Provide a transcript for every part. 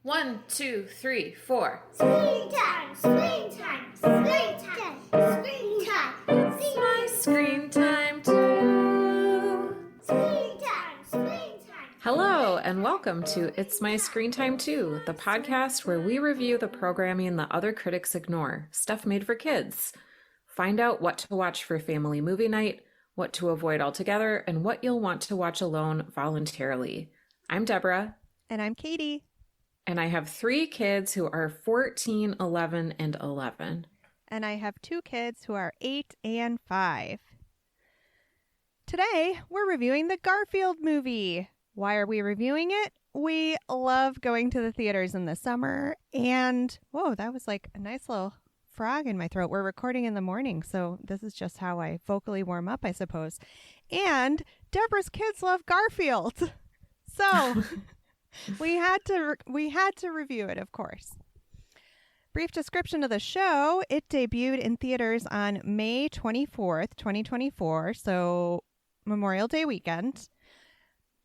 1, 2, 3, 4. Springtime, springtime, springtime, springtime. It's my screen time too. Springtime, springtime. Hello, and welcome to It's My Screen Time Too, the podcast where we review the programming that other critics ignore, stuff made for kids. Find out what to watch for family movie night, what to avoid altogether, and what you'll want to watch alone voluntarily. I'm Deborah. And I'm Katie. And I have 3 kids who are 14, 11, and 11. And I have 2 kids who are 8 and 5. Today, we're reviewing the Garfield movie. Why are we reviewing it? We love going to the theaters in the summer. And, whoa, that was like a nice little frog in my throat. We're recording in the morning, so this is just how I vocally warm up, I suppose. And Deborah's kids love Garfield. So... We had to review it, of course. Brief description of the show. It debuted in theaters on May 24th, 2024, so Memorial Day weekend.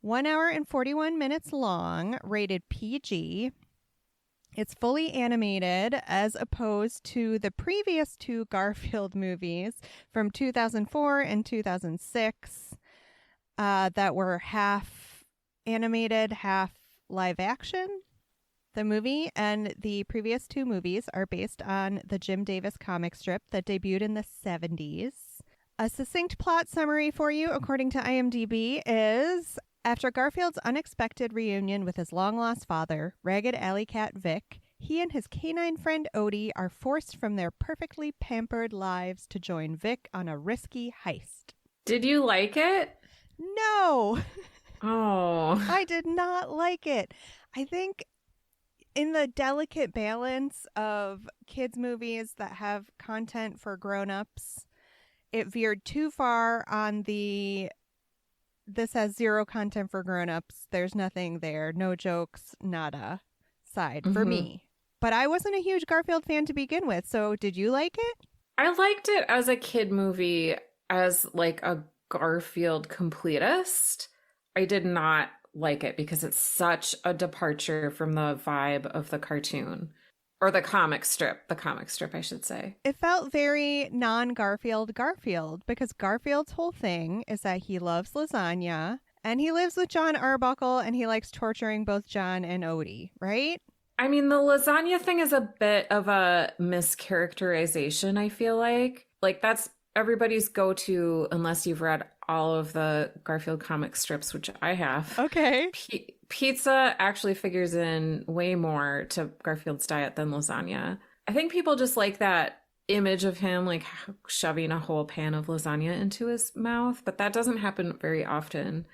1 hour and 41 minutes long, rated PG. It's fully animated as opposed to the previous 2 Garfield movies from 2004 and 2006 that were half animated, half live action. The movie and the previous 2 movies are based on the Jim Davis comic strip that debuted in the 70s. A succinct plot summary for you, according to IMDb, is after Garfield's unexpected reunion with his long-lost father, Ragged Alley Cat Vic, he and his canine friend Odie are forced from their perfectly pampered lives to join Vic on a risky heist. Did you like it? No! Oh. I did not like it. I think in the delicate balance of kids' movies that have content for grown-ups, it veered too far on the this has zero content for grown-ups, there's nothing there, no jokes, nada side for me. But I wasn't a huge Garfield fan to begin with, so did you like it? I liked it as a kid movie, as like a Garfield completist. I did not like it because it's such a departure from the vibe of the cartoon or the comic strip, I should say. It felt very non-Garfield Garfield because Garfield's whole thing is that he loves lasagna and he lives with John Arbuckle and he likes torturing both John and Odie, right? I mean, the lasagna thing is a bit of a mischaracterization, I feel like. Like, that's everybody's go-to unless you've read all of the Garfield comic strips, which I have. Okay. Pizza actually figures in way more to Garfield's diet than lasagna. I think people just like that image of him like shoving a whole pan of lasagna into his mouth, but that doesn't happen very often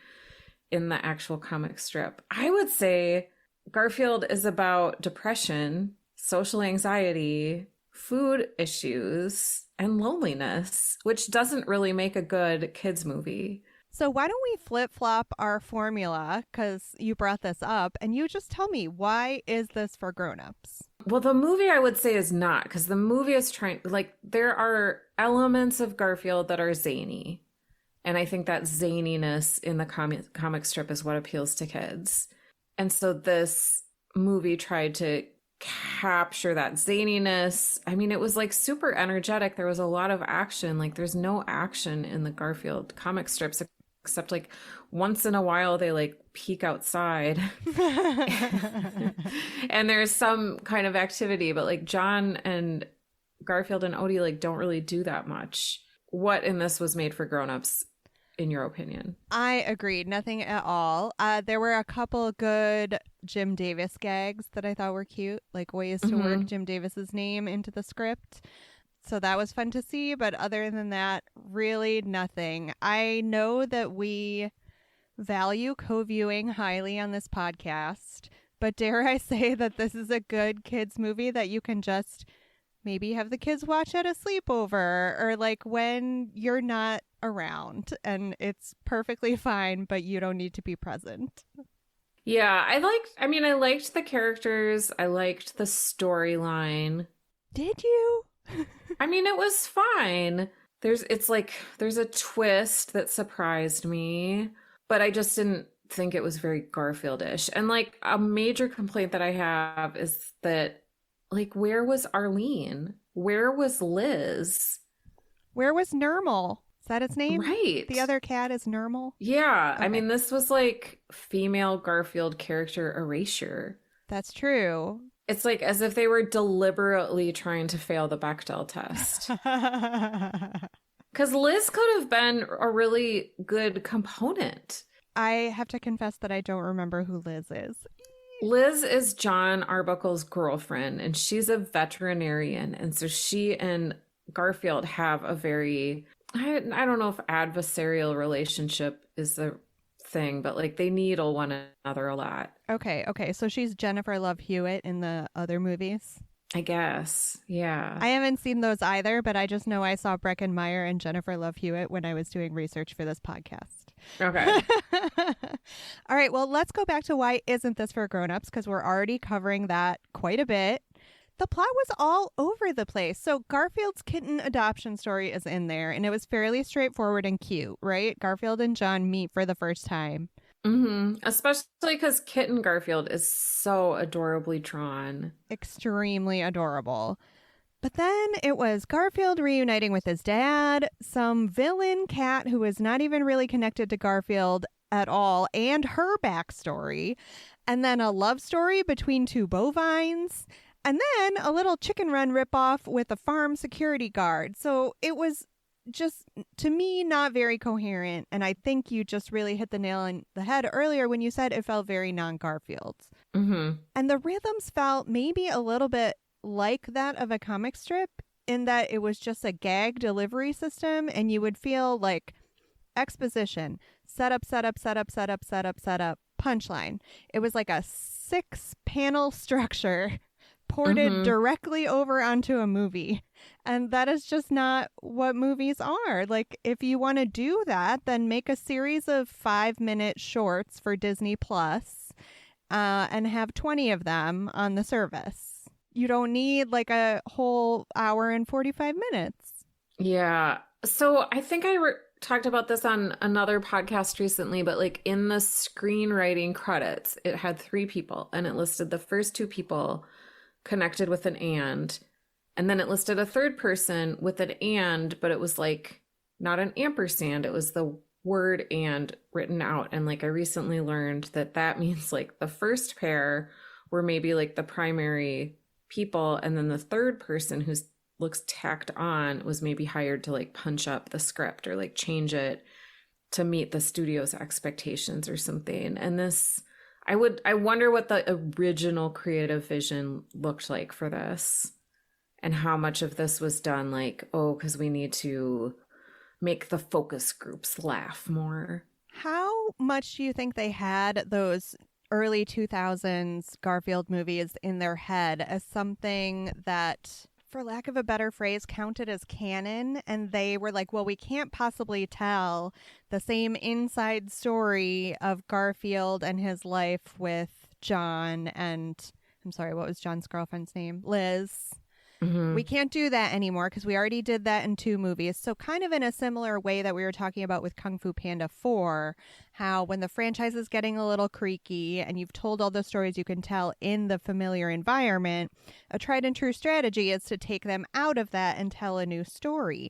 in the actual comic strip. I would say Garfield is about depression, social anxiety, food issues, and loneliness, which doesn't really make a good kids movie. So why don't we flip-flop our formula, because you brought this up, and you just tell me, why is this for grown-ups? Well, the movie I would say is not, because the movie is trying, like, there are elements of Garfield that are zany. And I think that zaniness in the comic strip is what appeals to kids. And so this movie tried to capture that zaniness. I mean, it was like super energetic. There was a lot of action. Like, there's no action in the Garfield comic strips except like once in a while they like peek outside and there's some kind of activity, but like John and Garfield and Odie like don't really do that much. What in this was made for grown-ups, in your opinion? I agreed. Nothing at all. There were a couple good Jim Davis gags that I thought were cute, like ways to work Jim Davis's name into the script. So that was fun to see. But other than that, really nothing. I know that we value co-viewing highly on this podcast, but dare I say that this is a good kids movie that you can just maybe have the kids watch at a sleepover or like when you're not around, and it's perfectly fine, but you don't need to be present. Yeah, I liked the characters. I liked the storyline. Did you? I mean, it was fine. There's a twist that surprised me, but I just didn't think it was very Garfield-ish. And like a major complaint that I have is that like where was Arlene? Where was Liz? Where was Nermal? Is that its name? Right. The other cat is Nermal? Yeah. Okay. I mean, this was like female Garfield character erasure. That's true. It's like as if they were deliberately trying to fail the Bechdel test. Because Liz could have been a really good component. I have to confess that I don't remember who Liz is. Liz is John Arbuckle's girlfriend, and she's a veterinarian. And so she and Garfield have a very, I don't know if adversarial relationship is the thing, but like they needle one another a lot. Okay. So she's Jennifer Love Hewitt in the other movies? I guess. Yeah. I haven't seen those either, but I just know I saw Breckin Meyer and Jennifer Love Hewitt when I was doing research for this podcast. Okay. All right, well, let's go back to why isn't this for grown-ups, because we're already covering that quite a bit. The plot was all over the place. So Garfield's kitten adoption story is in there, and it was fairly straightforward and cute, right? Garfield and John meet for the first time. Especially because Kitten Garfield is so adorably drawn. Extremely adorable. But then it was Garfield reuniting with his dad, some villain cat who was not even really connected to Garfield at all, and her backstory, and then a love story between two bovines, and then a little Chicken Run ripoff with a farm security guard. So it was just, to me, not very coherent, and I think you just really hit the nail on the head earlier when you said it felt very non-Garfield. And the rhythms felt maybe a little bit like that of a comic strip in that it was just a gag delivery system, and you would feel like exposition, setup, punchline. It was like a 6-panel structure ported directly over onto a movie. And that is just not what movies are. Like, if you want to do that, then make a series of 5-minute shorts for Disney Plus and have 20 of them on the service. You don't need like a whole hour and 45 minutes. Yeah. So I think I talked about this on another podcast recently, but like in the screenwriting credits, it had 3 people and it listed the first 2 people connected with an and then it listed a third person with an and, but it was like not an ampersand. It was the word and written out. And like I recently learned that means like the first pair were maybe like the primary people, and then the third person who looks tacked on was maybe hired to like punch up the script or like change it to meet the studio's expectations or something. And this, I wonder what the original creative vision looked like for this, and how much of this was done like, oh, because we need to make the focus groups laugh more. How much do you think they had those early 2000s Garfield movies in their head as something that, for lack of a better phrase, counted as canon? And they were like, well, we can't possibly tell the same inside story of Garfield and his life with John and, I'm sorry, what was John's girlfriend's name? Liz. We can't do that anymore because we already did that in 2 movies. So kind of in a similar way that we were talking about with Kung Fu Panda 4, how when the franchise is getting a little creaky and you've told all the stories you can tell in the familiar environment, a tried and true strategy is to take them out of that and tell a new story.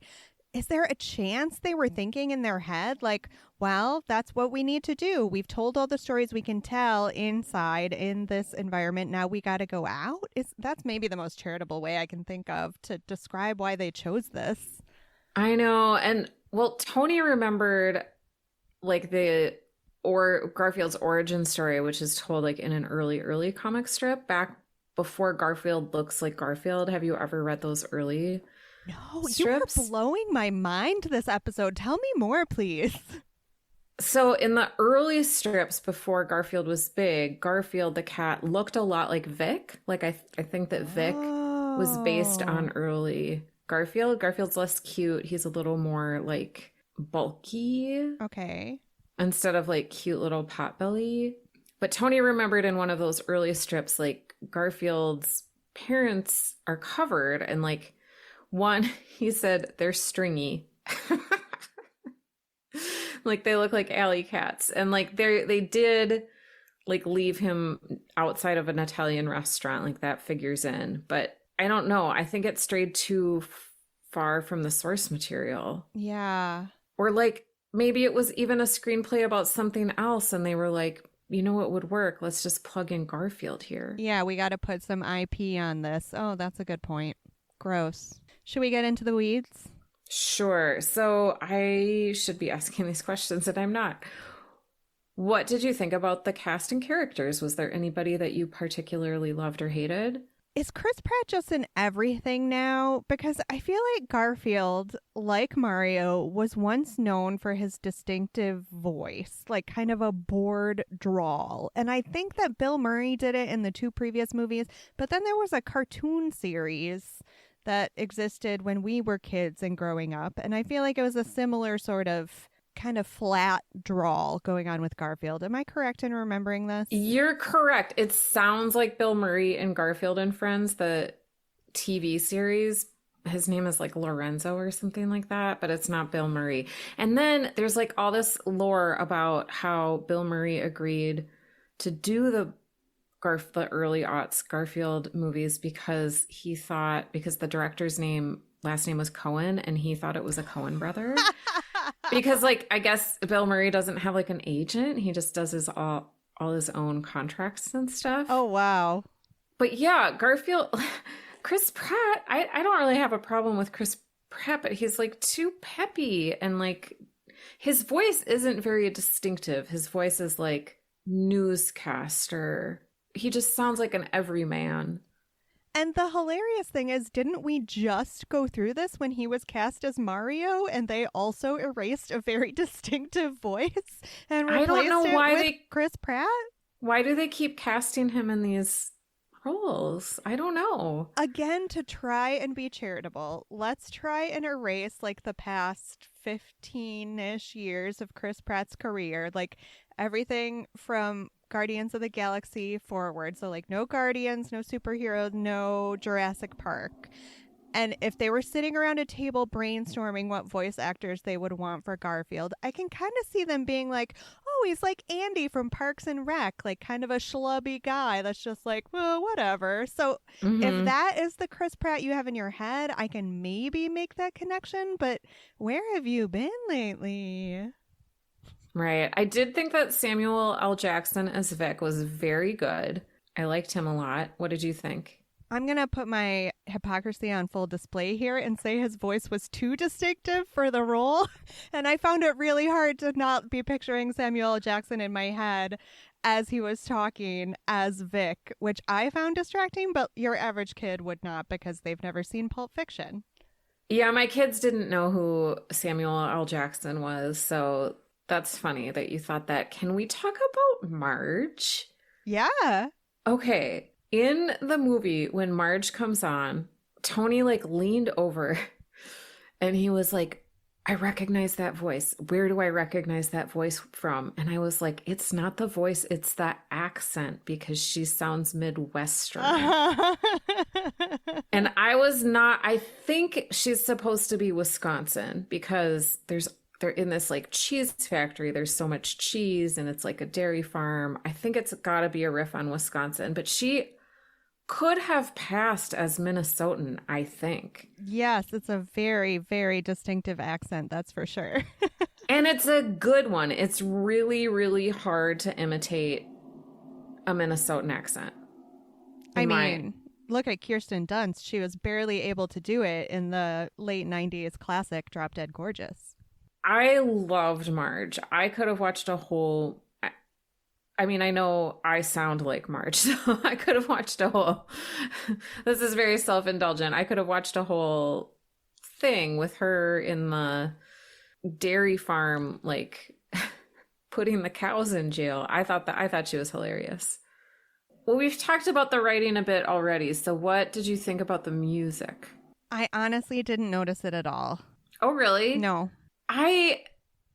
Is there a chance they were thinking in their head, like, well, that's what we need to do. We've told all the stories we can tell inside in this environment. Now we got to go out? That's maybe the most charitable way I can think of to describe why they chose this. I know. And well, Tony remembered like Garfield's origin story, which is told like in an early comic strip back before Garfield looks like Garfield. Have you ever read those early No, strips? You are blowing my mind this episode. Tell me more, please. So in the early strips before Garfield was big, Garfield the cat looked a lot like Vic. Like I think that Vic was based on early Garfield. Garfield's less cute. He's a little more like bulky. Okay. Instead of like cute little potbelly. But Tony remembered in one of those early strips, like Garfield's parents are covered, and like one, he said they're stringy. Like they look like alley cats. And like they did like leave him outside of an Italian restaurant, like that figures in. But I don't know. I think it strayed too far from the source material. Yeah. Or like maybe it was even a screenplay about something else and they were like, you know what would work? Let's just plug in Garfield here. Yeah, we got to put some IP on this. Oh, that's a good point. Gross. Should we get into the weeds? Sure. So I should be asking these questions and I'm not. What did you think about the cast and characters? Was there anybody that you particularly loved or hated? Is Chris Pratt just in everything now? Because I feel like Garfield, like Mario, was once known for his distinctive voice, like kind of a bored drawl. And I think that Bill Murray did it in the 2 previous movies. But then there was a cartoon series that existed when we were kids and growing up. And I feel like it was a similar sort of kind of flat drawl going on with Garfield. Am I correct in remembering this? You're correct. It sounds like Bill Murray in Garfield and Friends, the TV series. His name is like Lorenzo or something like that, but it's not Bill Murray. And then there's like all this lore about how Bill Murray agreed to do the early aughts Garfield movies because he thought, because the director's last name was Cohen, and he thought it was a Cohen brother. Because like I guess Bill Murray doesn't have like an agent. He just does all his own contracts and stuff. Oh wow. But yeah, Garfield, Chris Pratt, I don't really have a problem with Chris Pratt, but he's like too peppy and like his voice isn't very distinctive. His voice is like newscaster. He just sounds like an everyman. And the hilarious thing is, didn't we just go through this when he was cast as Mario and they also erased a very distinctive voice and replaced it with Chris Pratt? Why do they keep casting him in these roles? I don't know. Again, to try and be charitable, let's try and erase like the past 15-ish years of Chris Pratt's career, like everything from Guardians of the Galaxy forward. So like no Guardians, no superheroes, no Jurassic Park. And if they were sitting around a table brainstorming what voice actors they would want for Garfield, I can kind of see them being like, oh, he's like Andy from Parks and Rec, like kind of a schlubby guy that's just like, well, whatever. So if that is the Chris Pratt you have in your head, I can maybe make that connection. But where have you been lately? Right. I did think that Samuel L. Jackson as Vic was very good. I liked him a lot. What did you think? I'm going to put my hypocrisy on full display here and say his voice was too distinctive for the role. And I found it really hard to not be picturing Samuel L. Jackson in my head as he was talking as Vic, which I found distracting, but your average kid would not because they've never seen Pulp Fiction. Yeah, my kids didn't know who Samuel L. Jackson was, so that's funny that you thought that. Can we talk about Marge? Yeah. Okay. In the movie, when Marge comes on, Tony like leaned over and he was like, I recognize that voice. Where do I recognize that voice from? And I was like, it's not the voice, it's the accent because she sounds Midwestern. And I think she's supposed to be Wisconsin because they're in this like cheese factory. There's so much cheese and it's like a dairy farm. I think it's got to be a riff on Wisconsin, but she could have passed as Minnesotan, I think. Yes, it's a very, very distinctive accent, that's for sure. And it's a good one. It's really, really hard to imitate a Minnesotan accent. Look at Kirsten Dunst. She was barely able to do it in the late 90s classic Drop Dead Gorgeous. I loved Marge. I could have watched a whole... I mean, I know I sound like Marge, so I could have watched a whole... This is very self-indulgent. I could have watched a whole thing with her in the dairy farm, like putting the cows in jail. I thought she was hilarious. Well, we've talked about the writing a bit already, so what did you think about the music? I honestly didn't notice it at all. Oh, really? No. I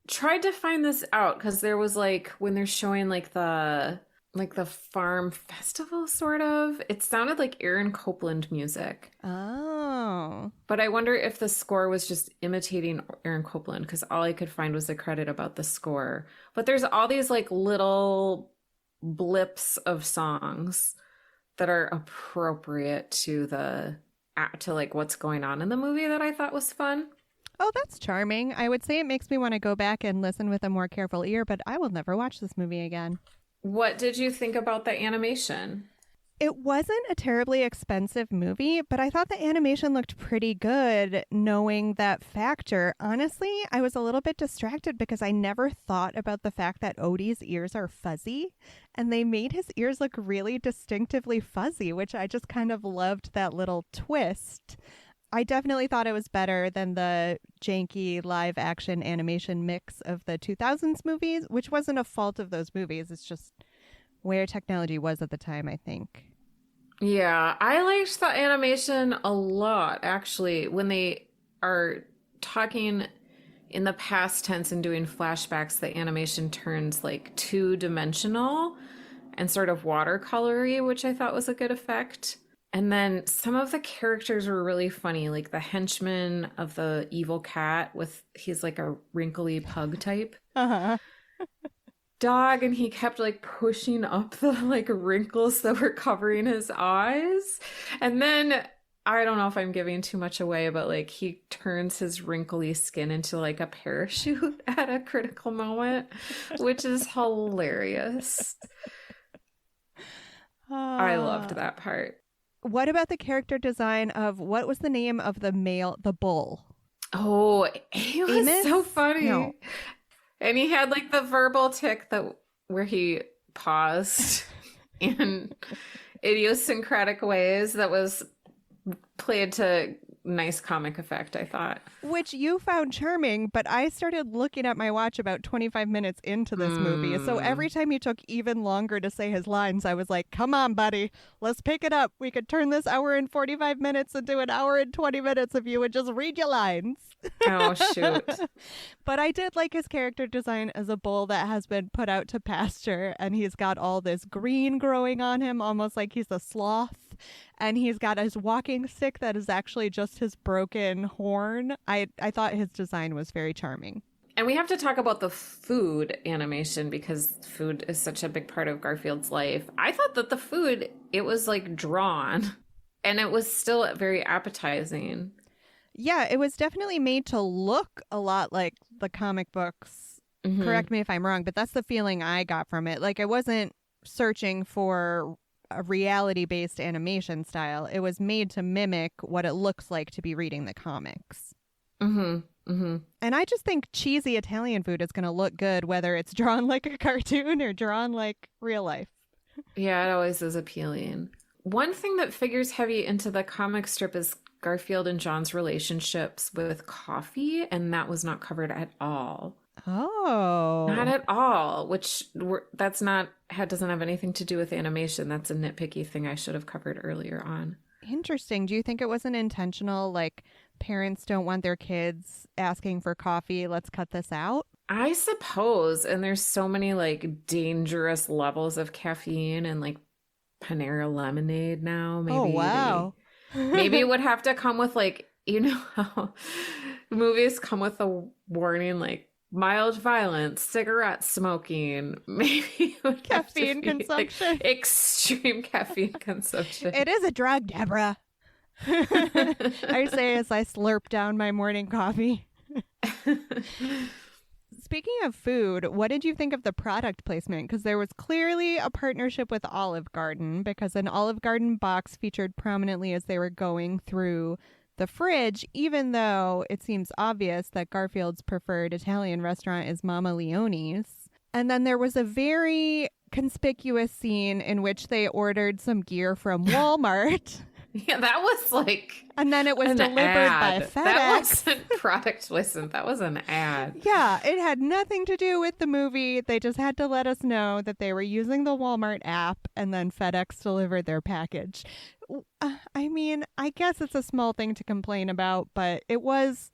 tried to find this out because there was like when they're showing like the like the farm festival, sort of. It sounded like Aaron Copland music. Oh. But I wonder if the score was just imitating Aaron Copland, because all I could find was a credit about the score. But there's all these like little blips of songs that are appropriate to like what's going on in the movie that I thought was fun. Oh, that's charming. I would say it makes me want to go back and listen with a more careful ear, but I will never watch this movie again. What did you think about the animation? It wasn't a terribly expensive movie, but I thought the animation looked pretty good knowing that factor. Honestly, I was a little bit distracted because I never thought about the fact that Odie's ears are fuzzy, and they made his ears look really distinctively fuzzy, which I just kind of loved that little twist. I definitely thought it was better than the janky live action animation mix of the 2000s movies, which wasn't a fault of those movies. It's just where technology was at the time, I think. Yeah, I liked the animation a lot, actually. When they are talking in the past tense and doing flashbacks, the animation turns like two-dimensional and sort of watercolory, which I thought was a good effect. And then some of the characters were really funny, like the henchman of the evil cat he's like a wrinkly pug type. Uh-huh. Dog, and he kept like pushing up the like wrinkles that were covering his eyes. And then I don't know if I'm giving too much away, but like he turns his wrinkly skin into like a parachute at a critical moment, which is hilarious. I loved that part. What about the character design of, what was the name of the bull? Oh, he was Amos? so funny. No. And he had like the verbal tick where he paused in idiosyncratic ways that was played to nice comic effect, I thought. Which you found charming, but I started looking at my watch about 25 minutes into this movie. So every time he took even longer to say his lines, I was like, come on, buddy, let's pick it up. We could turn this hour and 45 minutes into an hour and 20 minutes if you would just read your lines. Oh, shoot. But I did like his character design as a bull that has been put out to pasture, and he's got all this green growing on him, almost like he's a sloth. And he's got his walking stick that is actually just his broken horn. I thought his design was very charming. And we have to talk about the food animation, because food is such a big part of Garfield's life. I thought that the food, it was like drawn, and it was still very appetizing. Yeah, it was definitely made to look a lot like the comic books. Mm-hmm. Correct me if I'm wrong, but that's the feeling I got from it. Like, I wasn't searching for a reality-based animation style. It was made to mimic what it looks like to be reading the comics. Mm-hmm. Mm-hmm. And I just think cheesy Italian food is going to look good whether it's drawn like a cartoon or drawn like real life. Yeah, it always is appealing. One thing that figures heavy into the comic strip is Garfield and John's relationships with coffee, and that was not covered at all. Oh. Not at all, doesn't have anything to do with animation. That's a nitpicky thing I should have covered earlier on. Interesting. Do you think it wasn't intentional, like parents don't want their kids asking for coffee, let's cut this out? I suppose, and there's so many like dangerous levels of caffeine and like Panera lemonade now. Maybe oh, wow. Maybe it would have to come with like, you know how movies come with a warning like mild violence, cigarette smoking, maybe it would caffeine consumption. Like, extreme caffeine consumption. It is a drug, Deborah. I say as I slurp down my morning coffee. Speaking of food, what did you think of the product placement? Because there was clearly a partnership with Olive Garden, because an Olive Garden box featured prominently as they were going through the fridge, even though it seems obvious that Garfield's preferred Italian restaurant is Mama Leone's. And then there was a very conspicuous scene in which they ordered some gear from Walmart. Yeah, that was like... And then it was delivered ad. by FedEx. That wasn't product placement. That was an ad. Yeah, it had nothing to do with the movie. They just had to let us know that they were using the Walmart app, and then FedEx delivered their package. I mean, I guess it's a small thing to complain about, but it was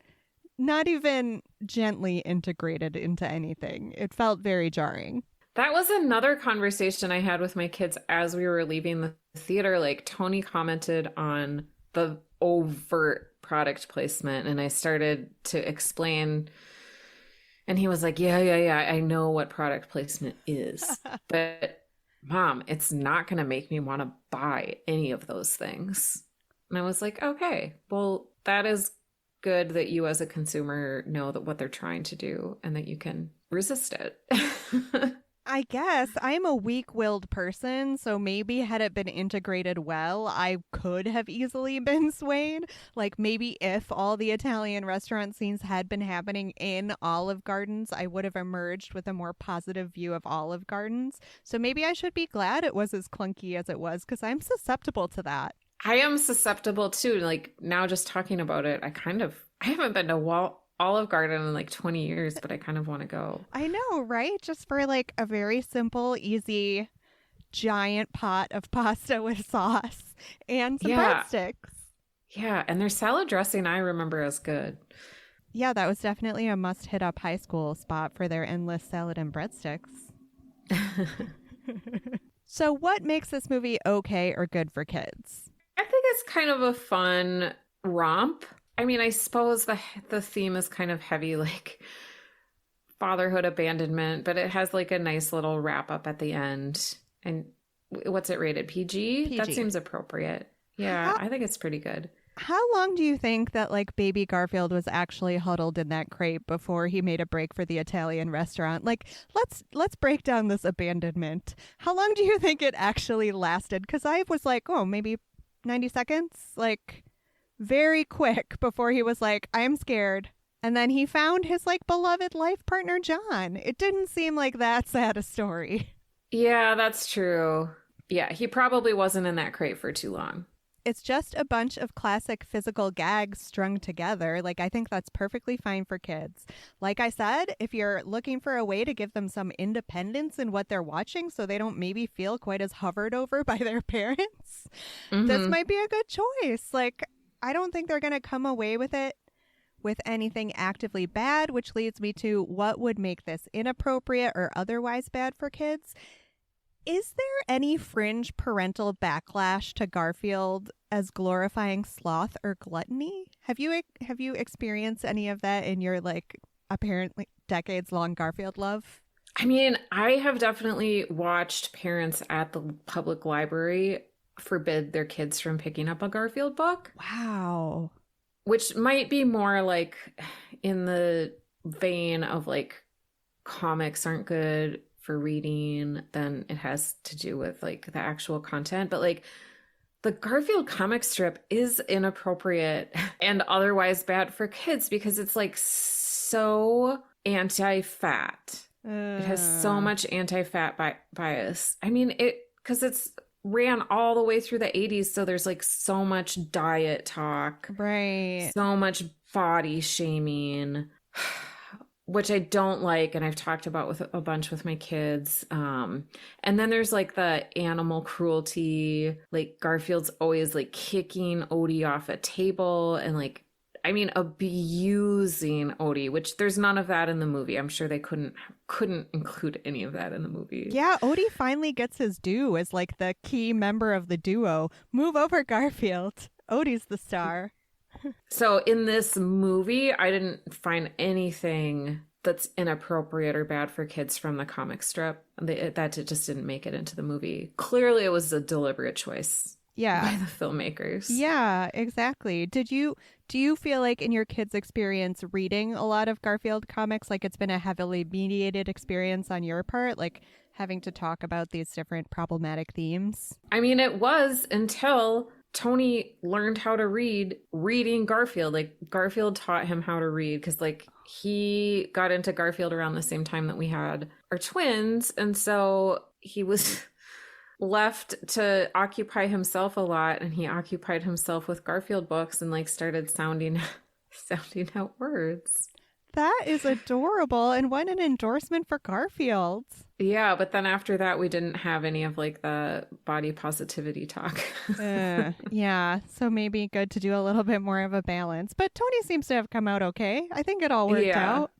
not even gently integrated into anything. It felt very jarring. That was another conversation I had with my kids as we were leaving the theater. Like, Tony commented on the overt product placement, and I started to explain, and he was like, yeah, I know what product placement is. But Mom, it's not going to make me want to buy any of those things. And I was like, okay, well, that is good that you as a consumer know that what they're trying to do and that you can resist it. I guess I'm a weak-willed person, so maybe had it been integrated well, I could have easily been swayed. Like maybe if all the Italian restaurant scenes had been happening in Olive Gardens, I would have emerged with a more positive view of Olive Gardens. So maybe I should be glad it was as clunky as it was, because I'm susceptible to that. I am susceptible too. Like, now just talking about it, I haven't been to Olive Garden in like 20 years, but I kind of want to go. I know, right? Just for like a very simple, easy, giant pot of pasta with sauce and some breadsticks. Yeah, and their salad dressing I remember as good. Yeah, that was definitely a must hit up high school spot for their endless salad and breadsticks. So what makes this movie okay or good for kids? I think it's kind of a fun romp. I mean, I suppose the theme is kind of heavy, like fatherhood, abandonment, but it has like a nice little wrap up at the end. And what's it rated? PG? That seems appropriate. Yeah, I think it's pretty good. How long do you think that like baby Garfield was actually huddled in that crate before he made a break for the Italian restaurant? Like, let's break down this abandonment. How long do you think it actually lasted? Because I was like, oh, maybe 90 seconds, like very quick before he was like, I'm scared. And then he found his like beloved life partner, John. It didn't seem like that sad a story. Yeah, that's true. Yeah, he probably wasn't in that crate for too long. It's just a bunch of classic physical gags strung together. Like, I think that's perfectly fine for kids. Like I said, if you're looking for a way to give them some independence in what they're watching so they don't maybe feel quite as hovered over by their parents, this might be a good choice. Like, I don't think they're going to come away with it with anything actively bad, which leads me to what would make this inappropriate or otherwise bad for kids. Is there any fringe parental backlash to Garfield as glorifying sloth or gluttony? Have you experienced any of that in your like apparently decades-long Garfield love? I mean, I have definitely watched parents at the public library forbid their kids from picking up a Garfield book. Wow. Which might be more like in the vein of like comics aren't good for reading than it has to do with like the actual content. But like the Garfield comic strip is inappropriate and otherwise bad for kids because it's like so anti-fat. It has so much anti-fat bias. I mean, because it's ran all the way through the 80s, so there's like so much diet talk, right? So much body shaming, which I don't like, and I've talked about with a bunch with my kids. And then there's like the animal cruelty, like Garfield's always like kicking Odie off a table and like, I mean, abusing Odie, which there's none of that in the movie. I'm sure they couldn't include any of that in the movie. Yeah, Odie finally gets his due as like the key member of the duo. Move over, Garfield. Odie's the star. So in this movie, I didn't find anything that's inappropriate or bad for kids from the comic strip. That just didn't make it into the movie. Clearly, it was a deliberate choice. Yeah. By the filmmakers. Yeah, exactly. Do you feel like in your kids' experience reading a lot of Garfield comics, like it's been a heavily mediated experience on your part, like having to talk about these different problematic themes? I mean, it was until Tony learned how to read reading Garfield. Like Garfield taught him how to read because like he got into Garfield around the same time that we had our twins. And so he was left to occupy himself a lot, and he occupied himself with Garfield books and like started sounding out words. That is adorable, and what an endorsement for Garfield. Yeah, but then after that we didn't have any of like the body positivity talk. Yeah, so maybe good to do a little bit more of a balance. But Tony seems to have come out okay. I think it all worked out.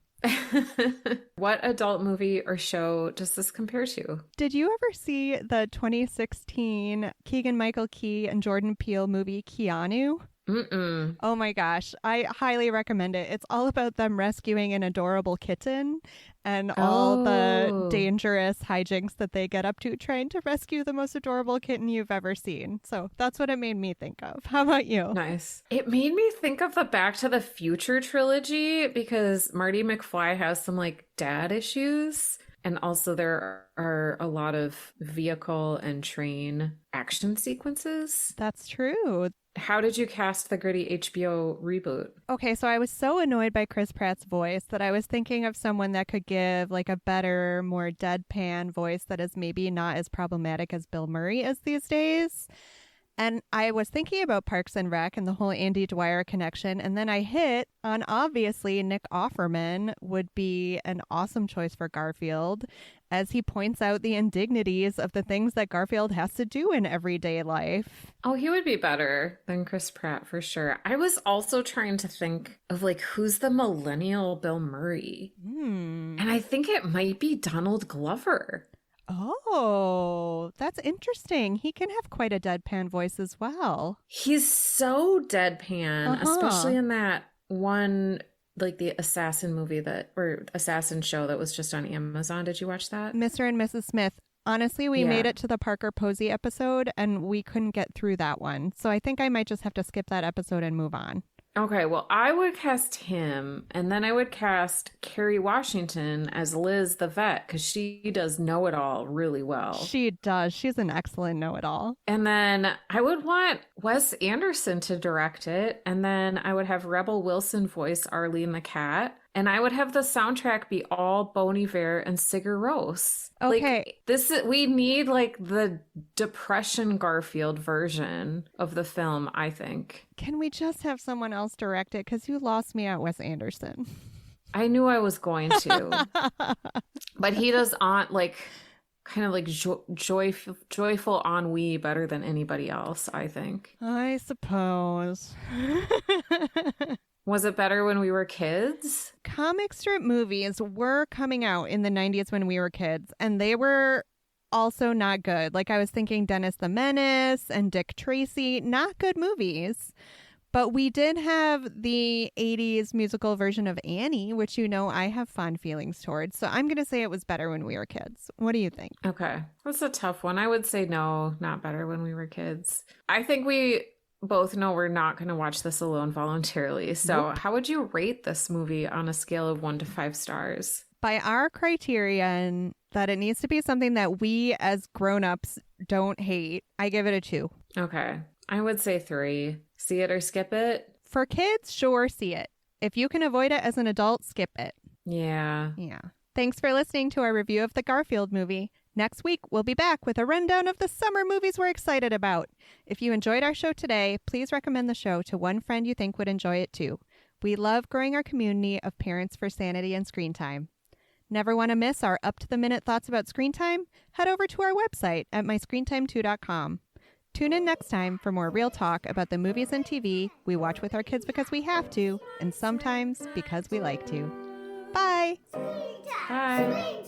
What adult movie or show does this compare to? Did you ever see the 2016 Keegan-Michael Key and Jordan Peele movie Keanu? Mm-mm. Oh my gosh, I highly recommend it. It's all about them rescuing an adorable kitten and all the Oh. dangerous hijinks that they get up to trying to rescue the most adorable kitten you've ever seen. So that's what it made me think of. How about you? Nice. It made me think of the Back to the Future trilogy because Marty McFly has some like dad issues. And also there are a lot of vehicle and train action sequences. That's true. How did you cast the gritty HBO reboot? Okay, so I was so annoyed by Chris Pratt's voice that I was thinking of someone that could give like a better, more deadpan voice that is maybe not as problematic as Bill Murray is these days. And I was thinking about Parks and Rec and the whole Andy Dwyer connection. And then I hit on obviously Nick Offerman would be an awesome choice for Garfield as he points out the indignities of the things that Garfield has to do in everyday life. Oh, he would be better than Chris Pratt for sure. I was also trying to think of like who's the millennial Bill Murray. And I think it might be Donald Glover. Oh, that's interesting. He can have quite a deadpan voice as well. He's so deadpan, especially in that one, like the assassin movie or assassin show that was just on Amazon. Did you watch that? Mr. and Mrs. Smith. Honestly, we made it to the Parker Posey episode and we couldn't get through that one. So I think I might just have to skip that episode and move on. Okay, well, I would cast him, and then I would cast Kerry Washington as Liz the vet, because she does know-it-all really well. She does. She's an excellent know-it-all. And then I would want Wes Anderson to direct it, and then I would have Rebel Wilson voice Arlene the cat, and I would have the soundtrack be all Bon Iver and Sigur Rós. Okay. Like, we need like the Depression Garfield version of the film, I think. Can we just have someone else direct it? Because you lost me at Wes Anderson. I knew I was going to. But he does kind of like joyful ennui better than anybody else, I think. I suppose. Was it better when we were kids? Comic strip movies were coming out in the 90s when we were kids, and they were also not good. Like I was thinking Dennis the Menace and Dick Tracy, not good movies. But we did have the 80s musical version of Annie, which you know I have fond feelings towards. So I'm going to say it was better when we were kids. What do you think? Okay. That's a tough one. I would say no, not better when we were kids. I think we both know we're not going to watch this alone voluntarily. So How would you rate this movie on a scale of 1 to 5 stars? By our criterion that it needs to be something that we as grown-ups don't hate, I give it a 2. Okay. I would say 3. See it or skip it? For kids, sure, see it. If you can avoid it as an adult, skip it. Yeah. Thanks for listening to our review of the Garfield movie. Next week, we'll be back with a rundown of the summer movies we're excited about. If you enjoyed our show today, please recommend the show to one friend you think would enjoy it too. We love growing our community of parents for sanity and screen time. Never want to miss our up-to-the-minute thoughts about screen time? Head over to our website at myscreentime2.com. Tune in next time for more real talk about the movies and TV we watch with our kids because we have to, and sometimes because we like to. Bye! Bye.